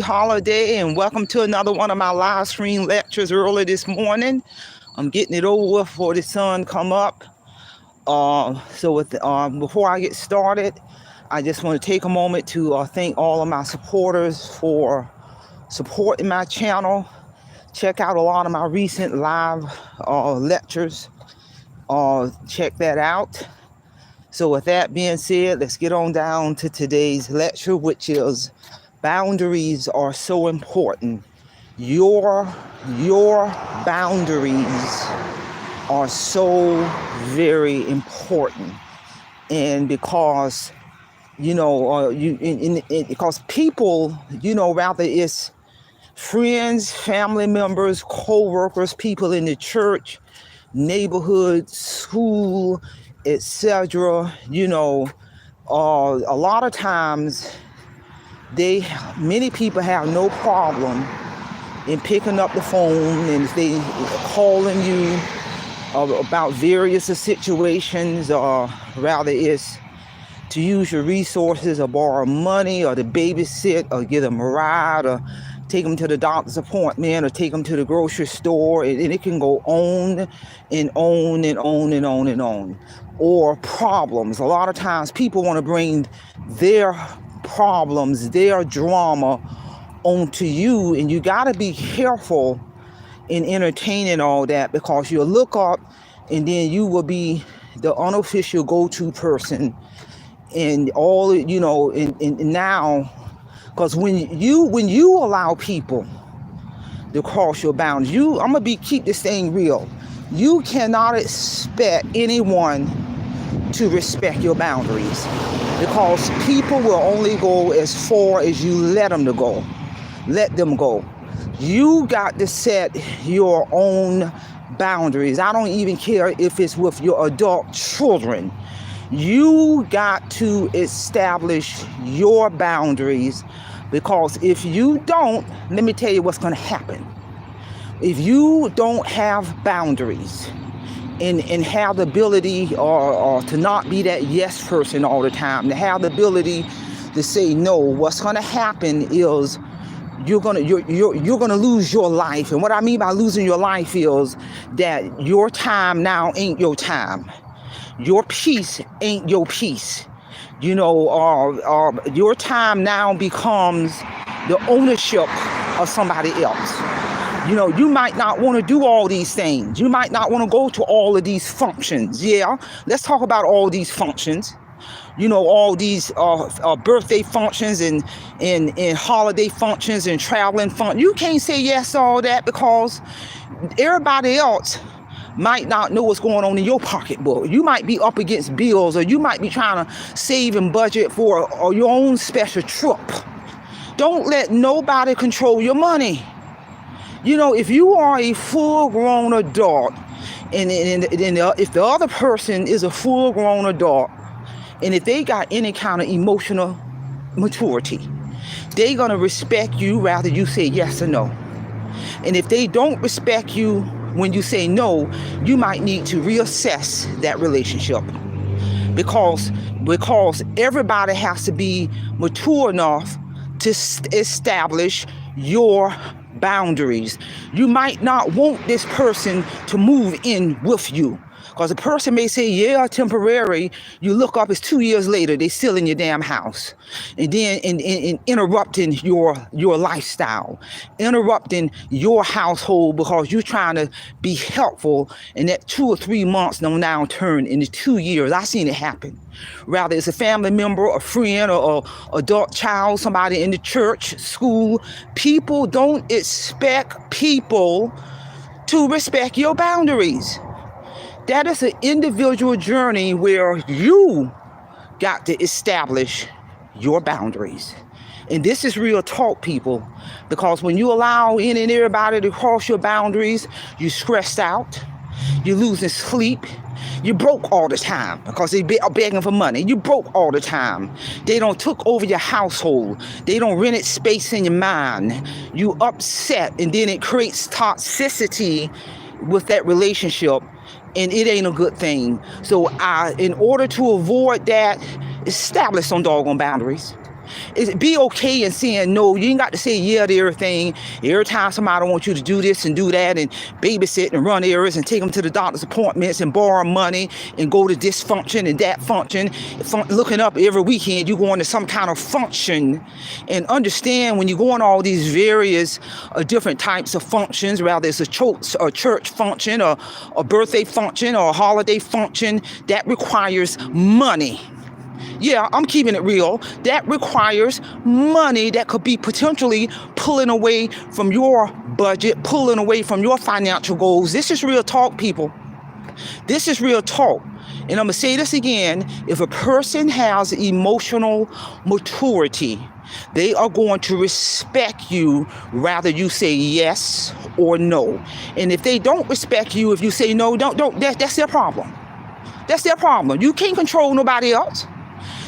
Holiday, and welcome to another one of my live stream lectures early this morning. I'm getting it over with before the sun come up. Before I get started, I just want to take a moment to thank all of my supporters for supporting my channel. Check out a lot of my recent live lectures. Check that out. So with that being said, let's get on down to today's lecture, which is boundaries are so important. Your boundaries are so very important. And because, because people, rather it's friends, family members, co-workers, people in the church, neighborhood, school, etc. A lot of times many people have no problem in picking up the phone and if they calling you about various situations, or rather it's to use your resources or borrow money or to babysit or get them a ride or take them to the doctor's appointment or take them to the grocery store, and it can go on and on and on and on and on. Or problems. A lot of times people want to bring their problems, their drama onto you, and you got to be careful in entertaining all that, because you'll look up and then you will be the unofficial go-to person and all, and now, because when you allow people to cross your boundaries, I'm gonna keep this thing real. You cannot expect anyone to respect your boundaries, because people will only go as far as you let them go. Let them go. You got to set your own boundaries. I don't even care if it's with your adult children. You got to establish your boundaries, because if you don't, let me tell you what's going to happen. If you don't have boundaries and have the ability or to not be that yes person all the time, to have the ability to say no, what's going to happen is you're gonna lose your life. And what I mean by losing your life is that your time now ain't your time. Your peace ain't your peace. Your time now becomes the ownership of somebody else. You might not want to do all these things. You might not want to go to all of these functions. Yeah, let's talk about all these functions. All these birthday functions and holiday functions and traveling functions. You can't say yes to all that, because everybody else might not know what's going on in your pocketbook. You might be up against bills, or you might be trying to save and budget for your own special trip. Don't let nobody control your money. If you are a full-grown adult, and if the other person is a full-grown adult, and if they got any kind of emotional maturity, they're going to respect you rather you say yes or no. And if they don't respect you when you say no, you might need to reassess that relationship. Because everybody has to be mature enough to establish your boundaries. You might not want this person to move in with you, because a person may say, yeah, temporary. You look up, it's 2 years later, they still in your damn house. And then in interrupting your lifestyle, interrupting your household, because you're trying to be helpful, and that 2 or 3 months now turn into 2 years. I've seen it happen. Rather it's a family member, a friend, or adult child, somebody in the church, school. People don't expect people to respect your boundaries. That is an individual journey where you got to establish your boundaries. And this is real talk, people, because when you allow any and everybody to cross your boundaries, you're stressed out, you're losing sleep, you broke all the time because they are begging for money. You broke all the time. They don't took over your household. They don't rented space in your mind. You upset, and then it creates toxicity with that relationship, and it ain't a good thing. So in order to avoid that, establish some doggone boundaries. Be okay in saying no. You ain't got to say yeah to everything. Every time somebody wants you to do this and do that and babysit and run errands and take them to the doctor's appointments and borrow money and go to this function and that function, looking up every weekend, you go into some kind of function. And understand when you go on all these various different types of functions, whether it's a church function or a birthday function or a holiday function, that requires money. Yeah, I'm keeping it real. That requires money that could be potentially pulling away from your budget, pulling away from your financial goals. This is real talk, people. This is real talk. And I'm going to say this again. If a person has emotional maturity, they are going to respect you rather you say yes or no. And if they don't respect you, if you say no, that's their problem. That's their problem. You can't control nobody else.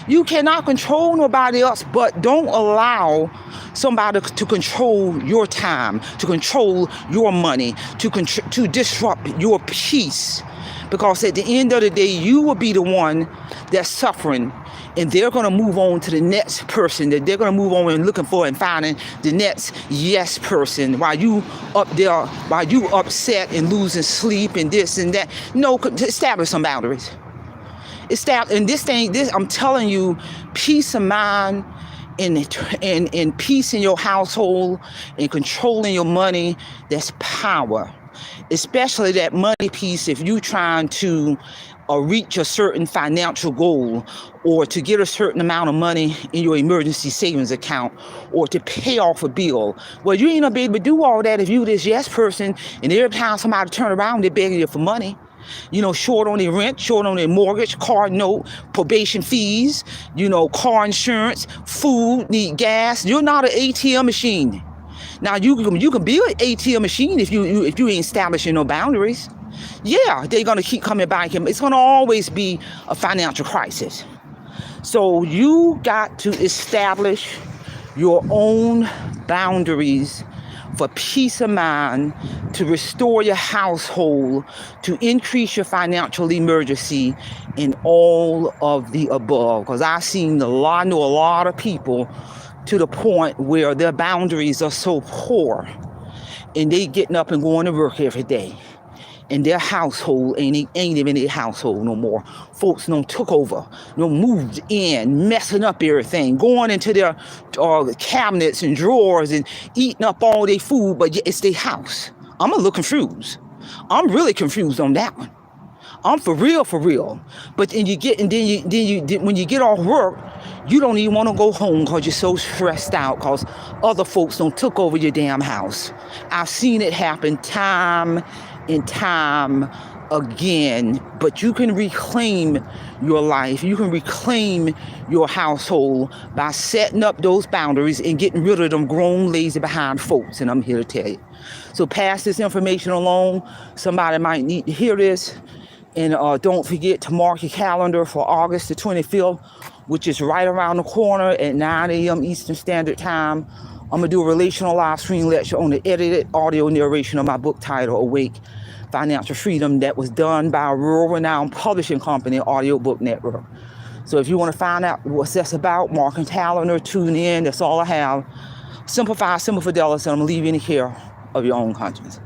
You cannot control nobody else, but don't allow somebody to control your time, to control your money, to disrupt your peace. Because at the end of the day, you will be the one that's suffering, and they're going to move on to the next person, that they're going to move on and looking for and finding the next yes person, while you up there, while you upset and losing sleep and this and that. No, establish some boundaries. This I'm telling you, peace of mind and peace in your household and controlling your money, that's power. Especially that money piece, if you're trying to reach a certain financial goal, or to get a certain amount of money in your emergency savings account, or to pay off a bill. Well, you ain't gonna be able to do all that if you this yes person, and every time somebody turn around, they're begging you for money. Short on their rent, short on their mortgage, car note, probation fees, car insurance, food, need gas. You're not an ATM machine. Now you can be an ATM machine if you ain't establishing no boundaries. Yeah, they're gonna keep coming back. It's gonna always be a financial crisis. So you got to establish your own boundaries for peace of mind, to restore your household, to increase your financial emergency, in all of the above. Because I know a lot of people to the point where their boundaries are so poor, and they getting up and going to work every day, and their household ain't even their household no more. Folks took over, moved in, messing up everything, going into their cabinets and drawers and eating up all their food, but it's their house. I'm a little confused. I'm really confused on that one. I'm for real. But then when you get off work, you don't even want to go home because you're so stressed out because other folks took over your damn house. I've seen it happen time and time again. But you can reclaim your life. You can reclaim your household by setting up those boundaries and getting rid of them grown, lazy behind folks. And I'm here to tell you. So pass this information along. Somebody might need to hear this. And don't forget to mark your calendar for August the 25th, which is right around the corner at 9 a.m. Eastern Standard Time. I'm going to do a relational live stream lecture on the edited audio narration of my book titled Awake Financial Freedom, that was done by a world-renowned publishing company, Audiobook Network. So if you want to find out what that's about, mark your calendar, tune in. That's all I have. Simplify, simple fidelity, and I'm going to leave you in the care of your own conscience.